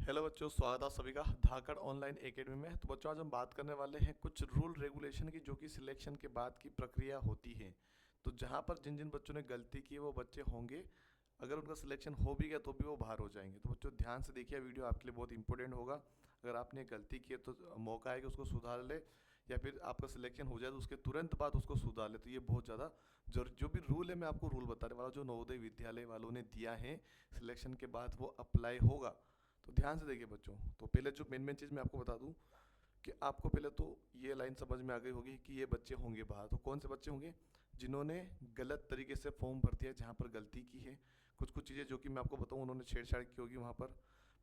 Hello बच्चों, स्वागत है आप सभी का धाकड़ ऑनलाइन एकेडमी में। तो बच्चों, आज हम बात करने वाले हैं कुछ रूल रेगुलेशन की, जो कि सिलेक्शन के बाद की प्रक्रिया होती है। तो जहां पर जिन जिन बच्चों ने गलती की वो बच्चे होंगे, अगर उनका सिलेक्शन हो भी गया तो भी वो बाहर हो जाएंगे। तो बच्चों ध्यान से देखिए, वीडियो आपके लिए बहुत इंपॉर्टेंट होगा। अगर आपने गलती की है तो मौका है कि उसको सुधार ले, या फिर आपका सिलेक्शन हो जाए तो उसके तुरंत बाद उसको सुधार ले। तो ये बहुत ज़्यादा जो भी रूल है, मैं आपको रूल बताने वाला, जो नवोदय विद्यालय वालों ने दिया है, सिलेक्शन के बाद वो अप्लाई होगा। तो ध्यान से देखिए बच्चों। तो पहले जो मेन मेन चीज़ मैं आपको बता दूं कि आपको पहले तो ये लाइन समझ में आ गई होगी कि ये बच्चे होंगे बाहर। तो कौन से बच्चे होंगे? जिन्होंने गलत तरीके से फॉर्म भर दिया, जहाँ पर गलती की है। कुछ कुछ चीज़ें जो कि मैं आपको बताऊँ, उन्होंने छेड़छाड़ की होगी, वहाँ पर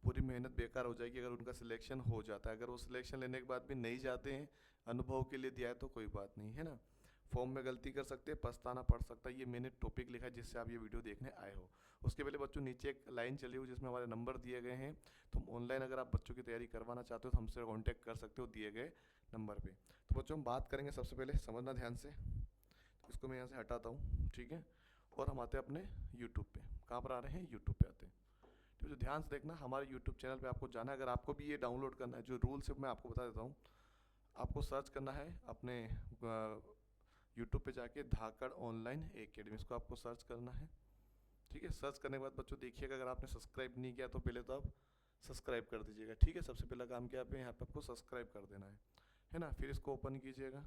पूरी मेहनत बेकार हो जाएगी अगर उनका सिलेक्शन हो जाता है। अगर वो सिलेक्शन लेने के बाद भी नहीं जाते हैं, अनुभव के लिए दिया है तो कोई बात नहीं है ना। फॉर्म में गलती कर सकते हैं, पछताना पड़ सकता है। ये मैंने टॉपिक लिखा है जिससे आप ये वीडियो देखने आए हो। उसके पहले बच्चों, नीचे एक लाइन चली हुई जिसमें हमारे नंबर दिए गए हैं। तो ऑनलाइन अगर आप बच्चों की तैयारी करवाना चाहते हो तो हमसे कांटेक्ट कर सकते हो दिए गए नंबर पे। तो बच्चों, हम बात करेंगे, सबसे पहले समझना ध्यान से। तो इसको मैं यहाँ से हटाता हूँ, ठीक है। और हम आते हैं अपने यूट्यूब पे। कहाँ पर आ रहे हैं? यूट्यूब पे आते हैं। तो जो ध्यान से देखना, हमारे यूट्यूब चैनल पे आपको जाना है। अगर आपको भी ये डाउनलोड करना है, जो रूल्स है मैं आपको बता देता हूँ। आपको सर्च करना है अपने यूट्यूब पे जाके धाकड़ ऑनलाइन एकेडमी, इसको आपको सर्च करना है। ठीक है। सर्च करने के बाद बच्चों देखिएगा, अगर आपने सब्सक्राइब नहीं किया तो पहले तो आप सब्सक्राइब कर दीजिएगा। ठीक है। सबसे पहला काम क्या है, यहाँ पे आपको सब्सक्राइब कर देना है ना। फिर इसको ओपन कीजिएगा।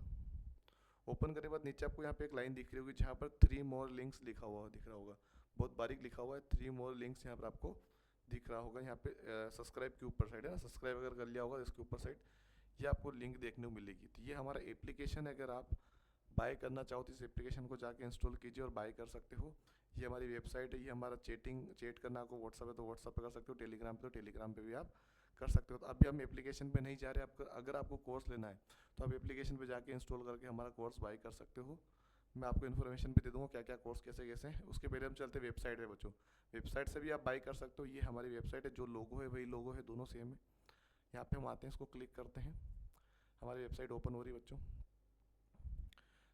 ओपन करने के बाद नीचे आपको यहाँ पे एक लाइन दिख रही होगी जहाँ पर 3 मोर लिंक्स लिखा हुआ दिख रहा होगा। बहुत बारीक लिखा हुआ है, 3 मोर लिंक्स यहाँ पर आपको दिख रहा होगा। यहाँ पे सब्सक्राइब के ऊपर साइड है ना, सब्सक्राइब अगर कर लिया होगा तो इसके ऊपर साइड ये आपको लिंक देखने को मिलेगी। तो ये हमारा एप्लीकेशन है। अगर आप बाय करना चाहो तो इस एप्लीकेशन को जाके इंस्टॉल कीजिए और बाय कर सकते हो। ये हमारी वेबसाइट है। ये हमारा चेट करना आपको व्हाट्सअप है तो व्हाट्सअप पे कर सकते हो, टेलीग्राम पे तो टेलीग्राम पे भी आप कर सकते हो। तो अभी हम एप्लीकेशन पे नहीं जा रहे। आपका अगर आपको कोर्स लेना है तो आप एप्लीकेशन पे जाके इंस्टॉल करके हमारा कोर्स बाय कर सकते हो। मैं आपको इन्फॉर्मेशन भी दे दूंगा क्या क्या कोर्स कैसे कैसे हैं। उसके पहले हम चलते हैं वेबसाइट पे बच्चों। वेबसाइट से भी आप बाय कर सकते हो। ये हमारी वेबसाइट है, जो लोगो है वही लोगो है, दोनों सेम है। यहाँ पे हम आते हैं, इसको क्लिक करते हैं। हमारी वेबसाइट ओपन हो रही है बच्चों।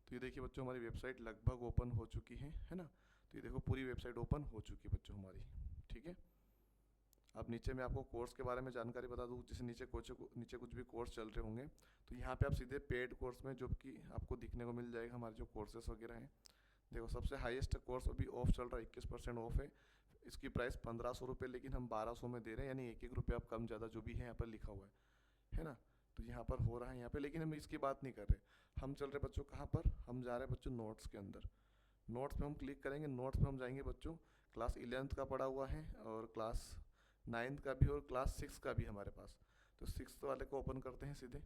तो ये देखिए बच्चों, हमारी वेबसाइट लगभग ओपन हो चुकी है ना। तो ये देखो, पूरी वेबसाइट ओपन हो चुकी है बच्चों हमारी। ठीक है। अब नीचे मैं आपको कोर्स के बारे में जानकारी बता दूँ। जैसे नीचे कुछ भी कोर्स चल रहे होंगे तो यहाँ पे आप सीधे पेड कोर्स में, जो कि आपको दिखने को मिल जाएगा हमारे जो कोर्सेस वगैरह हैं। देखो, सबसे हाईएस्ट कोर्स अभी ऑफ चल रहा है, 21% ऑफ है। इसकी प्राइस 1500 रुपये, लेकिन हम 1200 में दे रहे हैं, यानी एक एक रुपये आप कम ज़्यादा जो भी है यहाँ पर लिखा हुआ है ना। तो यहाँ पर हो रहा है यहाँ पे, लेकिन हम इसकी बात नहीं कर रहे। हम चल रहे बच्चों कहाँ पर? हम जा रहे हैं बच्चों नोट्स के अंदर। नोट्स में हम क्लिक करेंगे। नोट्स में हम जाएंगे बच्चों। क्लास 11th का पड़ा हुआ है और क्लास 9th का भी और क्लास 6 का भी हमारे पास। तो 6th वाले को ओपन करते हैं सीधे।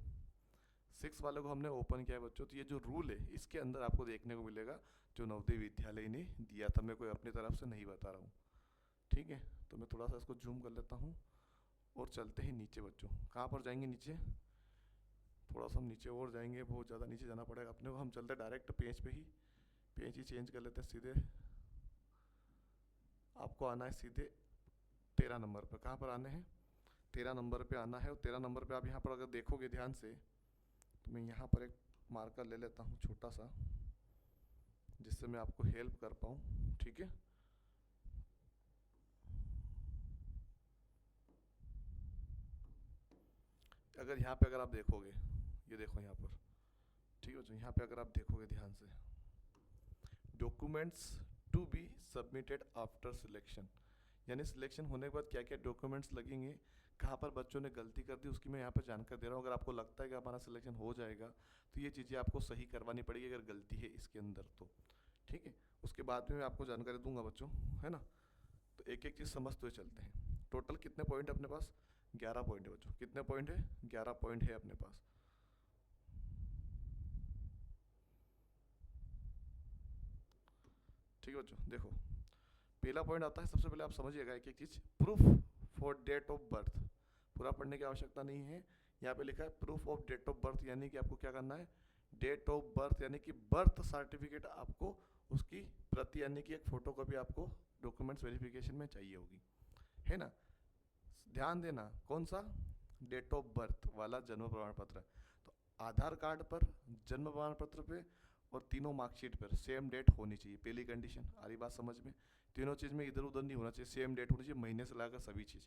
6 वाले को हमने ओपन किया है बच्चों। तो ये जो रूल है इसके अंदर आपको देखने को मिलेगा, जो नवोदय विद्यालय ने दिया था। मैं कोई अपनी तरफ से नहीं बता रहा हूँ। ठीक है। तो मैं थोड़ा सा इसको जूम कर लेता हूँ और चलते हैं नीचे बच्चों। कहाँ पर जाएंगे? नीचे। थोड़ा सा हम नीचे और जाएंगे, बहुत ज़्यादा नीचे जाना पड़ेगा अपने को। हम चलते डायरेक्ट पेज पे ही, पेज ही चेंज कर लेते हैं सीधे। आपको आना है सीधे 13 नंबर पर। कहाँ पर आने हैं? 13 नंबर पे आना है। और 13 नंबर पे आप यहाँ पर अगर देखोगे ध्यान से, तो मैं यहाँ पर एक मार्कर ले लेता हूँ छोटा सा, जिससे मैं आपको हेल्प कर पाऊँ। ठीक है। अगर यहाँ पे अगर आप देखोगे, ये देखो यहाँ पर, ठीक है। तो यहाँ पे अगर आप देखोगे ध्यान से, documents to be submitted after selection, यानी सिलेक्शन होने के बाद क्या क्या डॉक्यूमेंट्स लगेंगे, कहाँ पर बच्चों ने गलती कर दी, उसकी मैं यहाँ पर जानकारी दे रहा हूँ। अगर आपको लगता है कि हमारा सिलेक्शन हो जाएगा तो ये चीज़ें आपको सही करवानी पड़ेगी अगर गलती है इसके अंदर तो। ठीक है। उसके बाद में मैं आपको जानकारी दूंगा बच्चों, है ना। तो एक एक चीज़ समझते हुए चलते हैं। टोटल कितने पॉइंट है अपने पास? 11 पॉइंट है बच्चों। कितने पॉइंट है? 11 पॉइंट है अपने पास। ठीक है बच्चों, देखो पहला पॉइंट आता है। सबसे पहले आप समझिएगा एक एक चीज़। Proof for date of birth. पूरा पढ़ने की आवश्यकता नहीं है। यहाँ पे लिखा है proof of date of birth, यानी कि आपको क्या करना है? डेट ऑफ बर्थ यानी कि बर्थ सर्टिफिकेट आपको, उसकी प्रति यानी कि एक फोटो कॉपी आपको डॉक्यूमेंट्स वेरिफिकेशन में चाहिए होगी, है ना। ध्यान देना, कौन सा? डेट ऑफ बर्थ वाला जन्म प्रमाण पत्र। तो आधार कार्ड पर, जन्म प्रमाण पत्र पे और तीनों मार्कशीट पर सेम डेट होनी चाहिए। पहली कंडीशन आ रही बात समझ में? तीनों चीज़ में इधर उधर नहीं होना चाहिए, सेम डेट होनी चाहिए, महीने से लाकर सभी चीज़।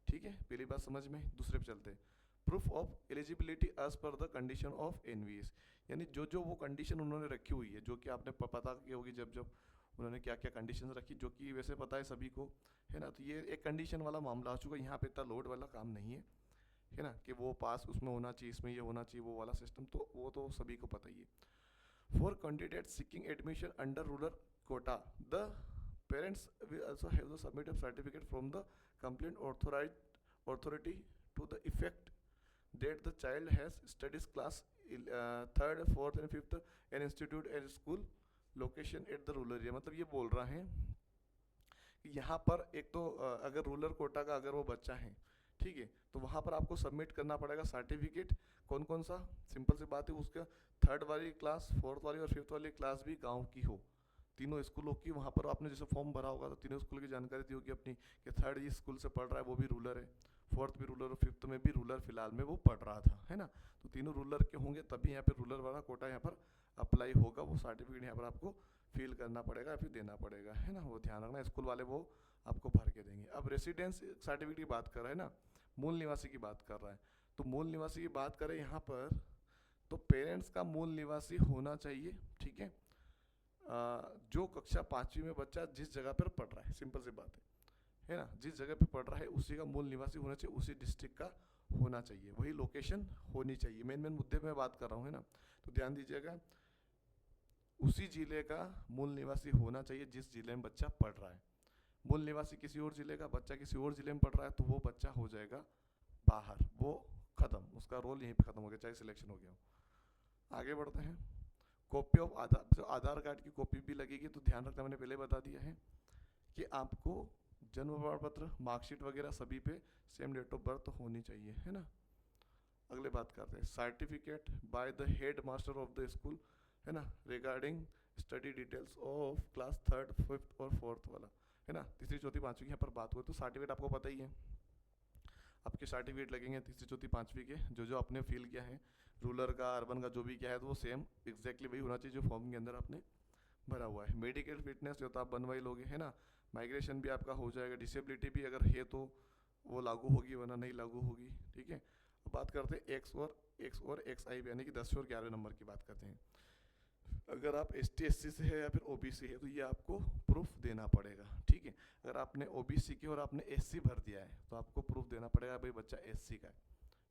ठीक है, पहली बात समझ में। दूसरे पे चलते हैं। Proof of eligibility age per the condition of NVS, यानी जो जो वो कंडीशन उन्होंने रखी हुई है, जो कि आपने पता की होगी जब जब उन्होंने क्या क्या कंडीशन रखी, जो कि वैसे पता है सभी को, है ना। तो ये एक कंडीशन वाला मामला आ चुका है, यहाँ पे इतना लोड वाला काम नहीं है ना, कि वो पास उसमें होना चाहिए, इसमें ये होना चाहिए, वो वाला सिस्टम तो वो तो सभी को पता ही है। For candidate seeking admission under rural quota, the parents will also have to submit a certificate from the complaint authority to the effect that the child has studies class third, fourth and fifth an institute and school location at the rural area। मतलब ये बोल रहा है कि यहाँ पर एक तो अगर रूरल कोटा का अगर वो बच्चा है, ठीक है, तो वहाँ पर आपको सबमिट करना पड़ेगा सर्टिफिकेट। कौन कौन सा? सिंपल सी बात है, उसका थर्ड वाली क्लास, फोर्थ वाली और फिफ्थ वाली क्लास भी गांव की हो, तीनों स्कूलों की। वहाँ पर आपने जैसे फॉर्म भरा होगा तो तीनों स्कूल की जानकारी दी होगी अपनी, कि थर्ड इस स्कूल से पढ़ रहा है वो भी रूरल है, फोर्थ भी रूरल और फिफ्थ में भी रूरल फिलहाल में वो पढ़ रहा था, है ना। तो तीनों रूरल के होंगे तभी यहाँ पे रूरल वाला कोटा यहाँ पर अप्लाई होगा। वो सर्टिफिकेट यहाँ पर आपको फिल करना पड़ेगा या फिर देना पड़ेगा, है ना। वो ध्यान रखना, स्कूल वाले वो आपको भर के देंगे। अब रेसिडेंस सर्टिफिकेट की बात कर रहे हैं ना, मूल निवासी की बात कर रहा है, तो मूल निवासी की बात करें यहाँ पर, तो पेरेंट्स का मूल निवासी होना चाहिए, ठीक है। जो कक्षा 5वीं में बच्चा जिस जगह पर पढ़ रहा है, सिंपल सी बात है ना, जिस जगह पे पढ़ रहा है उसी का मूल निवासी होना चाहिए, उसी डिस्ट्रिक्ट का होना चाहिए, वही लोकेशन होनी चाहिए। मेन मेन मुद्दे में बात कर रहा हूँ, है ना। तो ध्यान दीजिएगा, उसी जिले का मूल निवासी होना चाहिए जिस जिले में बच्चा पढ़ रहा है। मूल निवासी किसी और जिले का, बच्चा किसी और जिले में पढ़ रहा है, तो वो बच्चा हो जाएगा बाहर, वो खत्म, उसका रोल यहीं पे खत्म हो गया, चाहे सिलेक्शन हो गया हो। आगे बढ़ते हैं। कॉपी ऑफ आधार, तो आधार कार्ड की कॉपी भी लगेगी, तो ध्यान रखना, मैंने पहले बता दिया है कि आपको जन्म प्रमाण पत्र, मार्कशीट वगैरह सभी पे सेम डेट ऑफ बर्थ होनी चाहिए, है ना। अगले बात करते हैं, certificate by the head master of the school, है ना, regarding study details of class third, fifth और फोर्थ वाला, है ना। तीसरी चौथी पाँचवीं की यहाँ पर बात हुई, तो सर्टिफिकेट आपको पता ही है, आपके सर्टिफिकेट लगेंगे तीसरी चौथी पाँचवीं के, जो जो आपने फिल किया है, रूरल का, अर्बन का, जो भी किया है, तो वो सेम एग्जैक्टली वही होना चाहिए जो फॉर्म के अंदर आपने भरा हुआ है। मेडिकल फिटनेस जो तो आप बनवाई लोगे, है ना। माइग्रेशन भी आपका हो जाएगा, डिसेबिलिटी भी अगर है तो वो लागू होगी, वरना नहीं लागू होगी, ठीक है। अब बात करते हैं एक्स और एक्स आई, यानी कि 10 और 11 नंबर की बात करते हैं। अगर आप ST SC से है या फिर OBC है, तो ये आपको प्रूफ देना पड़ेगा, ठीक है। अगर आपने OBC की और आपने SC भर दिया है, तो आपको प्रूफ देना पड़ेगा भाई बच्चा SC का है,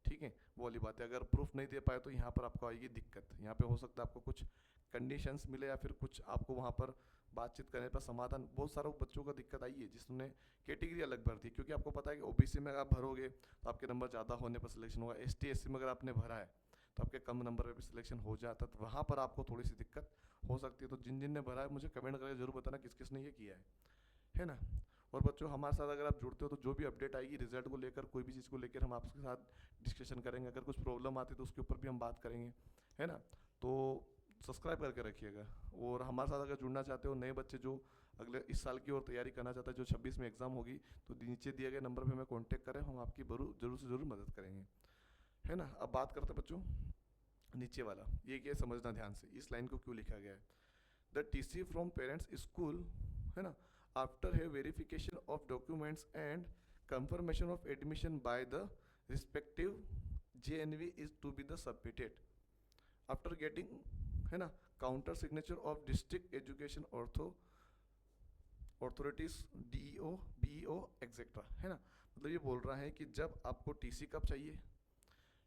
ठीक है। वो वाली बात है, अगर प्रूफ नहीं दे पाए तो यहाँ पर आपको आएगी दिक्कत। यहाँ पे हो सकता है आपको कुछ कंडीशंस मिले या फिर कुछ आपको वहाँ पर बातचीत करने पर समाधान। बहुत सारे बच्चों को दिक्कत आई है जिसने कैटेगरी अलग भर दी, क्योंकि आपको पता है कि OBC में अगर आप भरोगे तो आपके नंबर ज़्यादा होने पर सिलेक्शन होगा, ST SC में अगर आपने भरा है तो आपके कम नंबर पर भी सिलेक्शन हो जाता है, तो वहाँ पर आपको थोड़ी सी दिक्कत हो सकती है। तो जिन जिन ने भरा है मुझे कमेंट करके जरूर बताना किस किस ने ये किया है ना। और बच्चों, हमारे साथ अगर आप जुड़ते हो तो जो भी अपडेट आएगी रिजल्ट को लेकर, कोई भी चीज़ को लेकर, हम आपके साथ डिस्कशन करेंगे। अगर कुछ प्रॉब्लम आती है तो उसके ऊपर भी हम बात करेंगे, है ना। तो सब्सक्राइब करके रखिएगा। और हमारे साथ अगर जुड़ना चाहते हो, नए बच्चे जो अगले इस साल की ओर तैयारी करना चाहता है, जो 26 में एग्जाम होगी, तो नीचे दिए गए नंबर पर हमें कॉन्टैक्ट करें, हम आपकी जरूर से ज़रूर मदद करेंगे, है ना। अब बात करते हैं बच्चों नीचे वाला, ये क्या समझना ध्यान से, इस लाइन को क्यों लिखा गया है। The TC from parents school, है ना, आफ्टर है verification of documents and confirmation of admission by the respective JNV is to be the submitted after getting, है ना, counter signature of district education authorities, DEO BEO etcetera, है ना। मतलब ये बोल रहा है कि जब आपको TC कब चाहिए,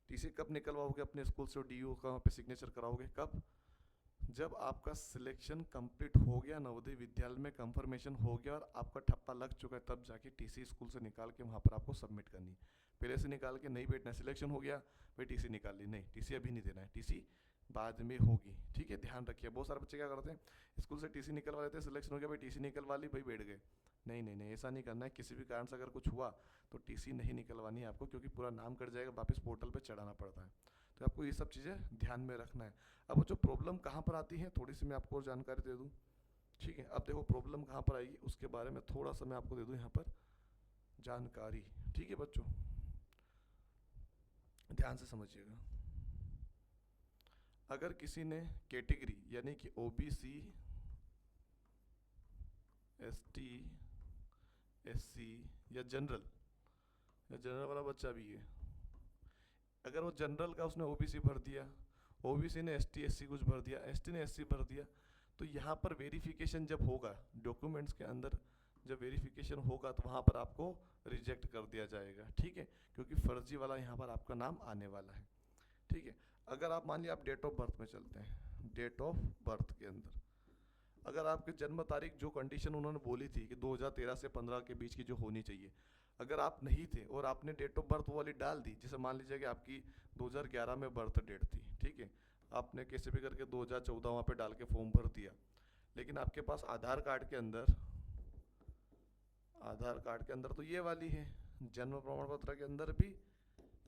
TC कब निकलवाओगे अपने स्कूल से, DEO का वहाँ पे सिग्नेचर कराओगे कब, जब आपका सिलेक्शन कंप्लीट हो गया, नवोदय विद्यालय में कंफर्मेशन हो गया और आपका ठप्पा लग चुका है, तब जाके TC स्कूल से निकाल के वहाँ पर आपको सबमिट करनी है। पहले से निकाल के नहीं बैठना, सिलेक्शन हो गया भाई TC निकाल ली, नहीं, TC अभी नहीं देना है, TC बाद में होगी, ठीक है। ध्यान रखिए, बहुत सारे बच्चे क्या करते हैं, स्कूल से TC निकलवा लेते हैं, सिलेक्शन हो गया भाई TC निकलवा ली, भाई बैठ गए। नहीं नहीं नहीं, ऐसा नहीं करना है। किसी भी कारण से अगर कुछ हुआ तो TC नहीं निकलवानी है आपको, क्योंकि पूरा नाम कट जाएगा, वापस पोर्टल पर चढ़ाना पड़ता है। तो आपको ये सब चीज़ें ध्यान में रखना है। अब जो प्रॉब्लम कहाँ पर आती है, थोड़ी सी मैं आपको और जानकारी दे दूँ, ठीक है। अब देखो प्रॉब्लम कहाँ पर आएगी, उसके बारे में थोड़ा सा मैं आपको दे दूँ यहाँ पर जानकारी, ठीक है बच्चों, ध्यान से समझिएगा। अगर किसी ने कैटेगरी यानी कि OBC, ST SC या जनरल या जनरल वाला बच्चा भी है, अगर वो जनरल का उसने ओबीसी भर दिया, ओबीसी ने एसटी एससी कुछ भर दिया, एसटी ने एससी भर दिया, तो यहाँ पर वेरिफिकेशन जब होगा डॉक्यूमेंट्स के अंदर, जब वेरिफिकेशन होगा तो वहाँ पर आपको रिजेक्ट कर दिया जाएगा, ठीक है, क्योंकि फर्जी वाला यहाँ पर आपका नाम आने वाला है, ठीक है। अगर आप मान लिया आप डेट ऑफ बर्थ में चलते हैं, डेट ऑफ बर्थ के अंदर अगर आपके जन्म तारीख जो कंडीशन उन्होंने बोली थी कि 2013 से 15 के बीच की जो होनी चाहिए, अगर आप नहीं थे और आपने डेट ऑफ बर्थ वाली डाल दी, जैसे मान लीजिए कि आपकी 2011 में बर्थ डेट थी, ठीक है, आपने कैसे भी करके 2014 वहाँ पे डाल के फॉर्म भर दिया, लेकिन आपके पास आधार कार्ड के अंदर तो ये वाली है, जन्म प्रमाण पत्र के अंदर भी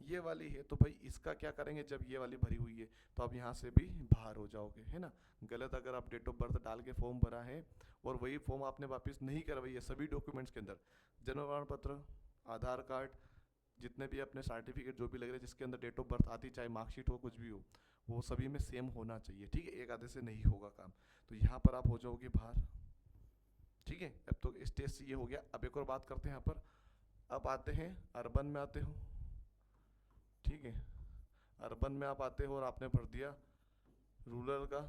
ये वाली है, तो भाई इसका क्या करेंगे, जब ये वाली भरी हुई है तो आप यहाँ से भी बाहर हो जाओगे, है ना। गलत अगर आप डेट ऑफ बर्थ डाल के फॉर्म भरा है और वही फॉर्म आपने वापस नहीं करवाई है, सभी डॉक्यूमेंट्स के अंदर जन्म प्रमाण पत्र, आधार कार्ड, जितने भी अपने सर्टिफिकेट जो भी लग रहे हैं जिसके अंदर डेट ऑफ बर्थ आती, चाहे मार्कशीट हो कुछ भी हो, वो सभी में सेम होना चाहिए, ठीक है, एक आधे से नहीं होगा काम, तो यहाँ पर आप हो जाओगे बाहर, ठीक है। अब तो स्टेज से ये हो गया। अब एक और बात करते हैं यहाँ पर, अब आते हैं अर्बन में आते हो, ठीक है, अर्बन में आप आते हो और आपने भर दिया रूरल का,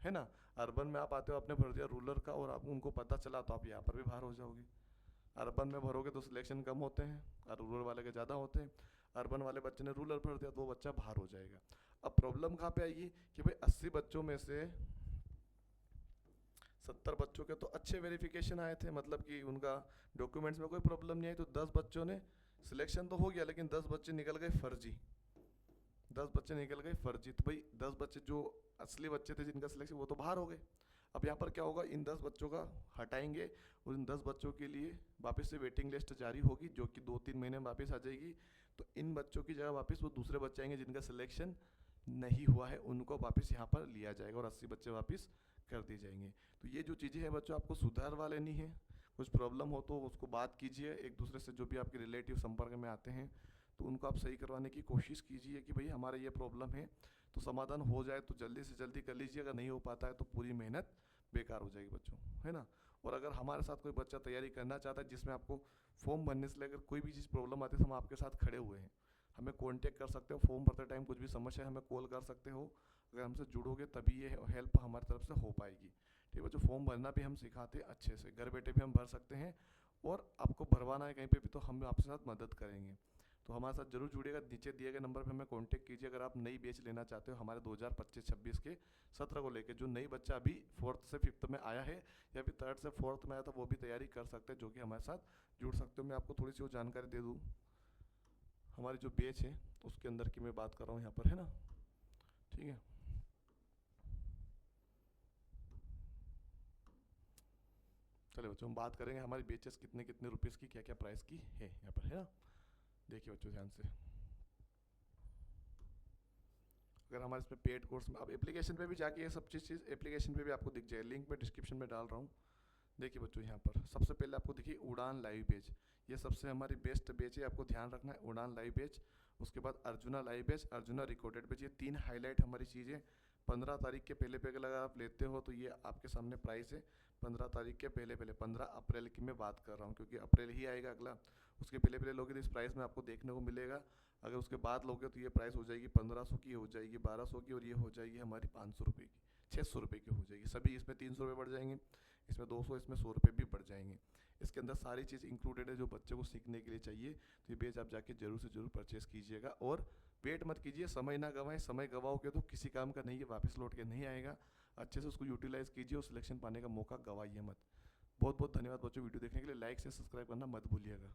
है ना, अर्बन में आप आते हो आपने भर दिया रूरल का और आप उनको पता चला तो आप यहाँ पर भी बाहर हो जाओगे। अर्बन में भरोगे तो सिलेक्शन कम होते हैं और रूरल वाले के ज़्यादा होते हैं, अर्बन वाले बच्चे ने रूरल भर दिया तो वो बच्चा बाहर हो जाएगा। अब प्रॉब्लम कहाँ पे आएगी कि भाई 80 बच्चों में से 70 बच्चों के तो अच्छे वेरिफिकेशन आए थे, मतलब कि उनका डॉक्यूमेंट्स में कोई प्रॉब्लम नहीं आई, तो 10 बच्चों ने सिलेक्शन तो हो गया, लेकिन 10 बच्चे निकल गए फर्जी, 10 बच्चे निकल गए फर्जी, तो भाई 10 बच्चे जो असली बच्चे थे जिनका सिलेक्शन वो तो बाहर हो गए। अब यहाँ पर क्या होगा, इन 10 बच्चों का हटाएंगे और इन 10 बच्चों के लिए वापस से वेटिंग लिस्ट जारी होगी जो कि 2-3 महीने में वापस आ जाएगी, तो इन बच्चों की जगह वापस वो दूसरे बच्चे आएंगे जिनका सिलेक्शन नहीं हुआ है, उनको वापस यहाँ पर लिया जाएगा और 80 बच्चे वापस कर दिए जाएंगे। तो ये जो चीज़ें हैं बच्चों आपको सुधारवा लेनी है, कुछ प्रॉब्लम हो तो उसको बात कीजिए एक दूसरे से, जो भी आपके रिलेटिव संपर्क में आते हैं तो उनको आप सही करवाने की कोशिश कीजिए कि भाई हमारा ये प्रॉब्लम है, तो समाधान हो जाए तो जल्दी से जल्दी कर लीजिए, अगर नहीं हो पाता है तो पूरी मेहनत बेकार हो जाएगी बच्चों, है ना। और अगर हमारे साथ कोई बच्चा तैयारी करना चाहता है जिसमें आपको फॉर्म भरने से लेकर कोई भी चीज़ प्रॉब्लम आती है तो हम आपके साथ खड़े हुए हैं, हमें कांटेक्ट कर सकते हो, फॉर्म भरते टाइम कुछ भी समस्या है हमें कॉल कर सकते हो, अगर हमसे जुड़ोगे तभी ये हेल्प हमारी तरफ से हो पाएगी, ठीक है। जो फॉर्म भरना भी हम सिखाते हैं अच्छे से, घर बैठे भी हम भर सकते हैं, और आपको भरवाना है कहीं पे भी तो हम आपके साथ मदद करेंगे, तो हमारे साथ जरूर जुड़िएगा। नीचे दिए गए नंबर पे हमें कांटेक्ट कीजिए अगर आप नई बैच लेना चाहते हो हमारे 2025-26 के सत्र को लेकर। जो नई बच्चा अभी 4th से 5th में आया है या फिर 3rd से 4th में आया था वो भी तैयारी कर सकते हैं, जो कि हमारे साथ जुड़ सकते हो। मैं आपको थोड़ी सी वो जानकारी दे दूँ, हमारी जो बैच है उसके अंदर की मैं बात कर रहा हूँ यहाँ पर, है ना, ठीक है। चलिए बच्चों हम बात करेंगे हमारी बैचेस कितने कितने रुपीज़ की, क्या क्या प्राइस की है यहाँ पर, है ना। देखिए बच्चों ध्यान से, अगर हमारे इसमें पेड कोर्स में, अब एप्लीकेशन पे भी जाके ये सब चीज़ एप्लीकेशन पे भी आपको दिख जाए, लिंक मैं डिस्क्रिप्शन में डाल रहा हूँ। देखिए बच्चों यहाँ पर सबसे पहले आपको देखिए उड़ान लाइव बैच, ये सबसे हमारी बेस्ट बैच है, आपको ध्यान रखना है उड़ान लाइव बैच। उसके बाद arjuna live batch, arjuna recorded batch, ये 3 हाईलाइट हमारी चीज़ें 15 तारीख के पहले पहले अगर आप लेते हो तो ये आपके सामने प्राइस है 15 तारीख के पहले पहले, 15 अप्रैल की मैं बात कर रहा हूँ क्योंकि अप्रैल ही आएगा अगला, उसके पहले पहले लोगे तो इस प्राइस में आपको देखने को मिलेगा। अगर उसके बाद लोगे तो ये प्राइस हो जाएगी 1500 की, हो जाएगी 1200 की, और ये हो जाएगी हमारी 500 रुपये की, 600 रुपये की हो जाएगी। सभी इसमें 300 रुपये बढ़ जाएंगे, इसमें 200, इसमें 100 रुपये भी बढ़ जाएंगे। इसके अंदर सारी चीज़ इंक्लूडेड है जो बच्चे को सीखने के लिए चाहिए, तो ये पेज आप जाके जरूर से जरूर परचेस कीजिएगा। और वेट मत कीजिए, समय ना गवाएं, समय गवाओगे तो किसी काम का नहीं है, वापस लौट के नहीं आएगा। अच्छे से उसको यूटिलाइज कीजिए और सिलेक्शन पाने का मौका गवाइए मत। बहुत बहुत धन्यवाद बच्चों वीडियो देखने के लिए, लाइक से सब्सक्राइब करना मत भूलिएगा।